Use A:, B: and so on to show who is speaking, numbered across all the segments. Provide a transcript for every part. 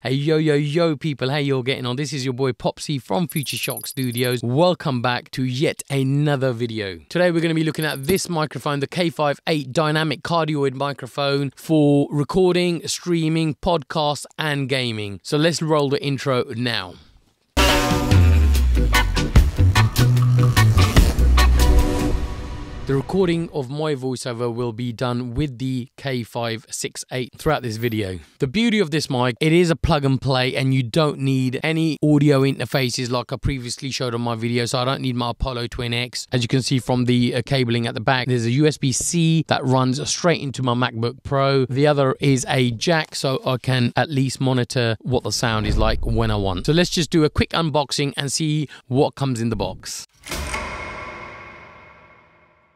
A: Hey yo people, how you all getting on? This is your boy Popsy from Future Shock Studios. Welcome back to yet another video. Today we're going to be looking at this microphone, the K658 dynamic cardioid microphone for recording, streaming, podcasts and gaming. So let's roll the intro now. The recording of my voiceover will be done with the K658 throughout this video. The beauty of this mic, it is a plug and play and you don't need any audio interfaces like I previously showed on my video. So I don't need my Apollo Twin X. As you can see from the cabling at the back, there's a USB-C that runs straight into my MacBook Pro. The other is a jack so I can at least monitor what the sound is like when I want. So let's just do a quick unboxing and see what comes in the box.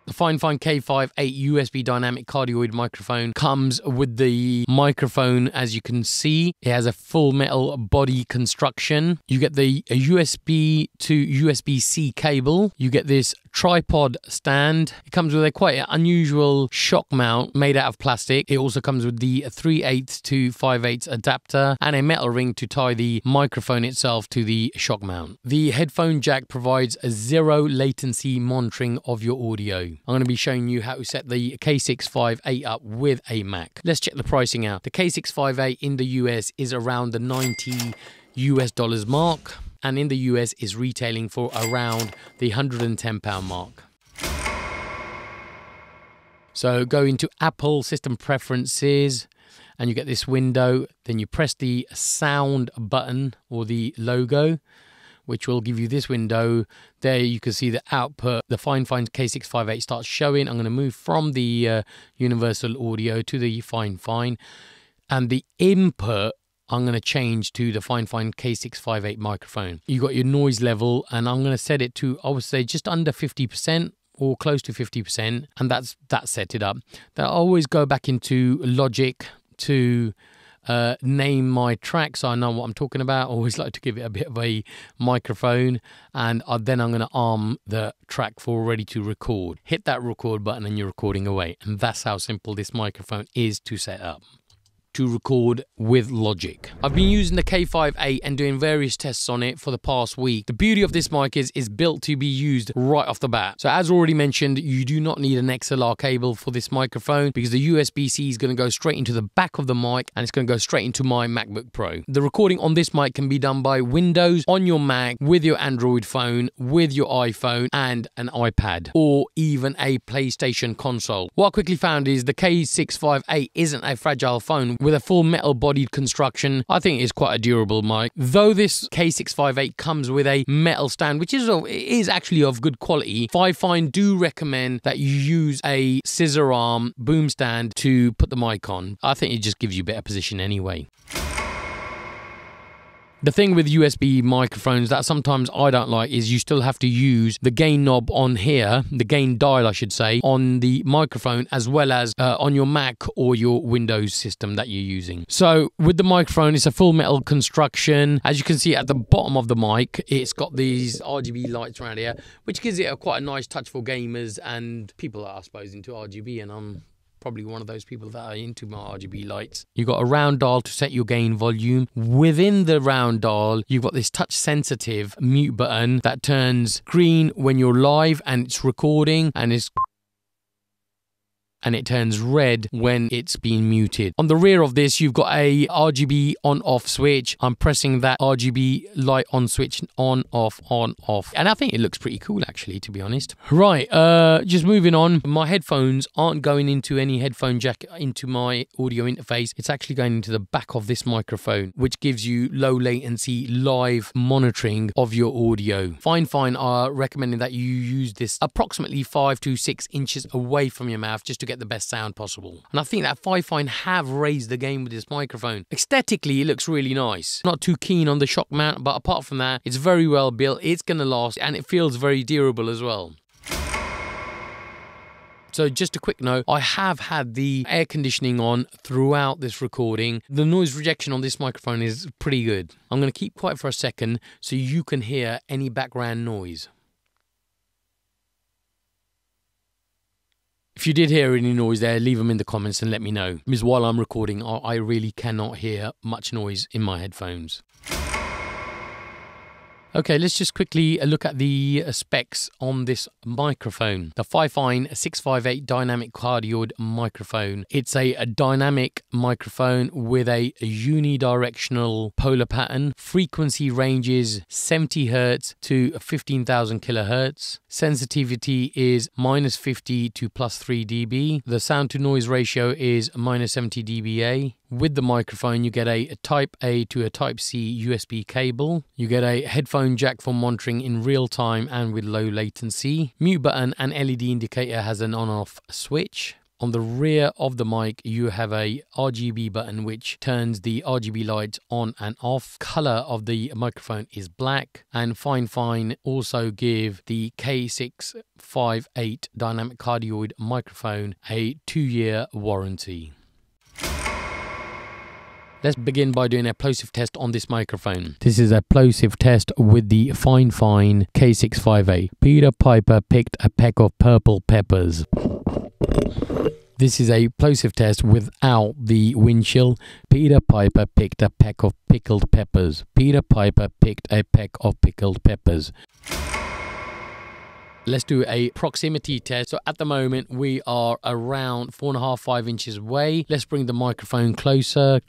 A: The Fifine K658 USB dynamic cardioid microphone comes with the microphone. As you can see, it has a full metal body construction. You get the USB to USB-C cable. You get this tripod stand. It comes with a quite unusual shock mount made out of plastic. It also comes with the 3/8 to 5/8 adapter and a metal ring to tie the microphone itself to the shock mount. The headphone jack provides a zero latency monitoring of your audio. I'm going to be showing you how to set the K658 up with a Mac. Let's check the pricing out. The K658 in the US is around the $90 US mark, and in the US is retailing for around the £110 mark. So go into Apple System Preferences and you get this window. Then you press the sound button or the logo, which will give you this window. There you can see the output. The Fifine K658 starts showing. I'm going to move from the universal audio to the Fifine. And the input, I'm going to change to the Fifine K658 microphone. You got your noise level, and I'm going to set it to, I would say, just under 50% or close to 50. And that set it up. Then I always go back into Logic to name my track so I know what I'm talking about. I always like to give it a bit of a microphone, and then I'm going to arm the track for ready to record. Hit that record button and you're recording away, and that's how simple this microphone is to set up to record with Logic. I've been using the K658 and doing various tests on it for the past week. The beauty of this mic is it's built to be used right off the bat. So as already mentioned, you do not need an XLR cable for this microphone because the USB-C is going to go straight into the back of the mic and it's going to go straight into my MacBook Pro. The recording on this mic can be done by Windows, on your Mac, with your Android phone, with your iPhone and an iPad, or even a PlayStation console. What I quickly found is the K658 isn't a fragile phone. With a full metal bodied construction, I think it's quite a durable mic. Though this K658 comes with a metal stand, which is actually of good quality, Fifine do recommend that you use a scissor arm boom stand to put the mic on. I think it just gives you better position anyway. The thing with USB microphones that sometimes I don't like is you still have to use the gain knob on here, the gain dial I should say, on the microphone as well as on your Mac or your Windows system that you're using. So with the microphone, it's a full metal construction. As you can see at the bottom of the mic, it's got these RGB lights around here, which gives it quite a nice touch for gamers and people that are, I suppose, into RGB, and I'm probably one of those people that are into my RGB lights. You've got a round dial to set your gain volume. Within the round dial, you've got this touch sensitive mute button that turns green when you're live and it's recording, and it turns red when it's being muted. On the rear of this, you've got a RGB on-off switch. I'm pressing that RGB light on switch on, off, and I think it looks pretty cool actually, to be honest. Right, just moving on. My headphones aren't going into any headphone jack into my audio interface. It's actually going into the back of this microphone, which gives you low latency live monitoring of your audio. Fifine are recommending that you use this approximately 5 to 6 inches away from your mouth just to get the best sound possible. And I think that Fifine have raised the game with this microphone. Aesthetically, it looks really nice. Not too keen on the shock mount, but apart from that, it's very well built, it's gonna last, and it feels very durable as well. So just a quick note, I have had the air conditioning on throughout this recording. The noise rejection on this microphone is pretty good. I'm gonna keep quiet for a second so you can hear any background noise. If you did hear any noise there, leave them in the comments and let me know. Because while I'm recording, I really cannot hear much noise in my headphones. Okay, let's just quickly look at the specs on this microphone. The Fifine 658 Dynamic Cardioid Microphone. It's a dynamic microphone with a unidirectional polar pattern. Frequency ranges 70 Hz to 15,000 kHz. Sensitivity is -50 to +3 dB. The sound to noise ratio is -70 dBA. With the microphone, you get a Type A to a Type C USB cable. You get a headphone jack for monitoring in real time and with low latency. Mute button and LED indicator has an on-off switch. On the rear of the mic, you have a RGB button which turns the RGB lights on and off. Color of the microphone is black. And Fifine also give the K658 Dynamic Cardioid Microphone a 2-year warranty. Let's begin by doing a plosive test on this microphone. This is a plosive test with the Fifine K658. Peter Piper picked a peck of purple peppers. This is a plosive test without the wind chill. Peter Piper picked a peck of pickled peppers. Peter Piper picked a peck of pickled peppers. Let's do a proximity test. So at the moment we are around 4.5–5 inches away. Let's bring the microphone closer.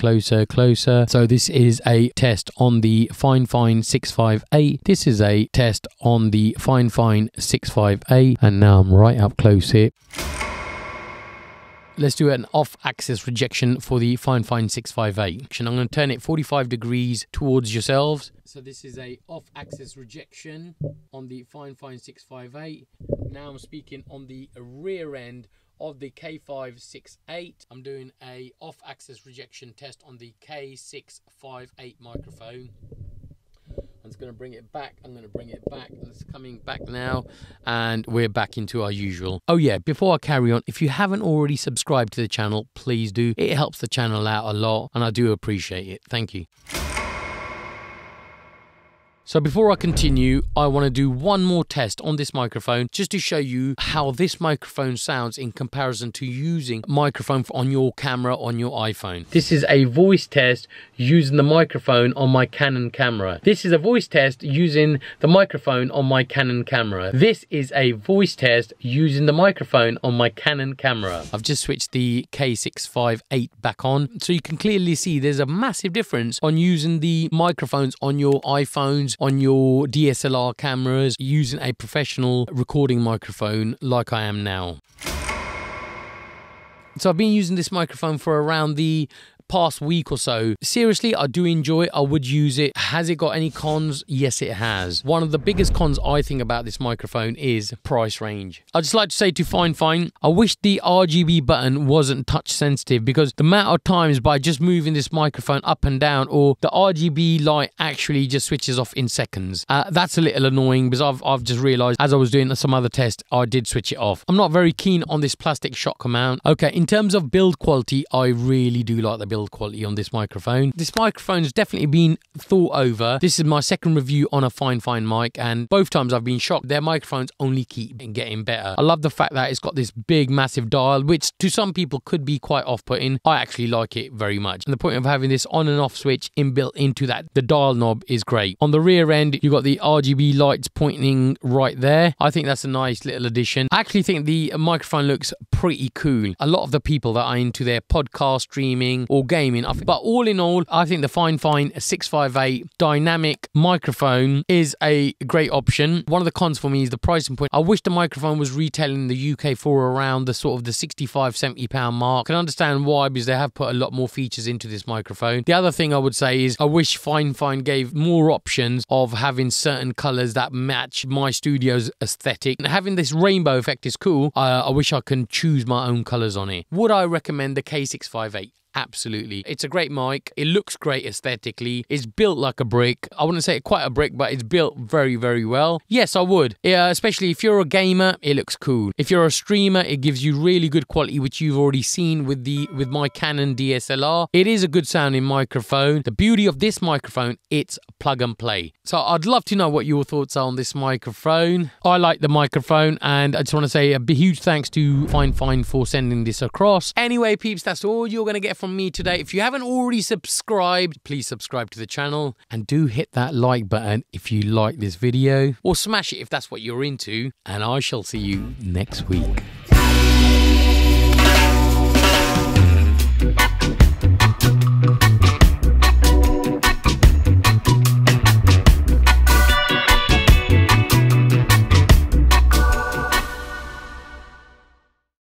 A: So this is a test on the Fifine 658. This is a test on the Fifine 658. And now I'm right up close here. Let's do an off-axis rejection for the Fifine 658. I'm going to turn it 45 degrees towards yourselves. So this is a off-axis rejection on the Fifine 658. Now I'm speaking on the rear end of the K568. I'm doing a off-axis rejection test on the K658 microphone. I'm just going to bring it back. I'm going to bring it back. It's coming back now. And we're back into our usual. Oh yeah, before I carry on, if you haven't already subscribed to the channel, please do. It helps the channel out a lot and I do appreciate it. Thank you. So before I continue, I want to do one more test on this microphone just to show you how this microphone sounds in comparison to using a microphone on your camera on your iPhone. This is a voice test using the microphone on my Canon camera. This is a voice test using the microphone on my Canon camera. This is a voice test using the microphone on my Canon camera. I've just switched the K658 back on, so you can clearly see there's a massive difference on using the microphones on your iPhones, on your DSLR cameras, using a professional recording microphone like I am now. So I've been using this microphone for around the past week or so. Seriously, I do enjoy it. I would use it. Has it got any cons? Yes, it has. One of the biggest cons I think about this microphone is price range. I'd just like to say to Fifine, I wish the RGB button wasn't touch sensitive, because the amount of times by just moving this microphone up and down, or the RGB light actually just switches off in seconds. That's a little annoying, because I've just realized as I was doing some other test, I did switch it off. I'm not very keen on this plastic shock mount. Okay, in terms of build quality, I really do like the build quality on this microphone. This microphone has definitely been thought over. This is my second review on a Fifine mic, and both times I've been shocked. Their microphones only keep getting better. I love the fact that it's got this big massive dial, which to some people could be quite off-putting. I actually like it very much. And the point of having this on and off switch inbuilt into that, the dial knob, is great. On the rear end, you've got the RGB lights pointing right there. I think that's a nice little addition. I actually think the microphone looks pretty cool. A lot of the people that are into their podcast streaming or gaming, but all in all, I think the Fifine 658 dynamic microphone is a great option. One of the cons for me is the pricing point. I wish the microphone was retailing in the UK for around the sort of the £65–70 mark. I can understand why, because they have put a lot more features into this microphone. The other thing I would say is I wish Fifine gave more options of having certain colours that match my studio's aesthetic. And having this rainbow effect is cool. I wish I can choose my own colours on it. Would I recommend the K658? Absolutely. It's a great mic. It looks great aesthetically. It's built like a brick. I wouldn't say quite a brick, but it's built very, very well. Yes, I would. Yeah, especially if you're a gamer, it looks cool. If you're a streamer, it gives you really good quality, which you've already seen with my Canon DSLR. It is a good sounding microphone. The beauty of this microphone, it's plug and play. So I'd love to know what your thoughts are on this microphone. I like the microphone, and I just want to say a huge thanks to Fifine for sending this across. Anyway, peeps, that's all you're going to get from me today. If you haven't already subscribed, please subscribe to the channel, and do hit that like button if you like this video, or smash it if that's what you're into, and I shall see you next week.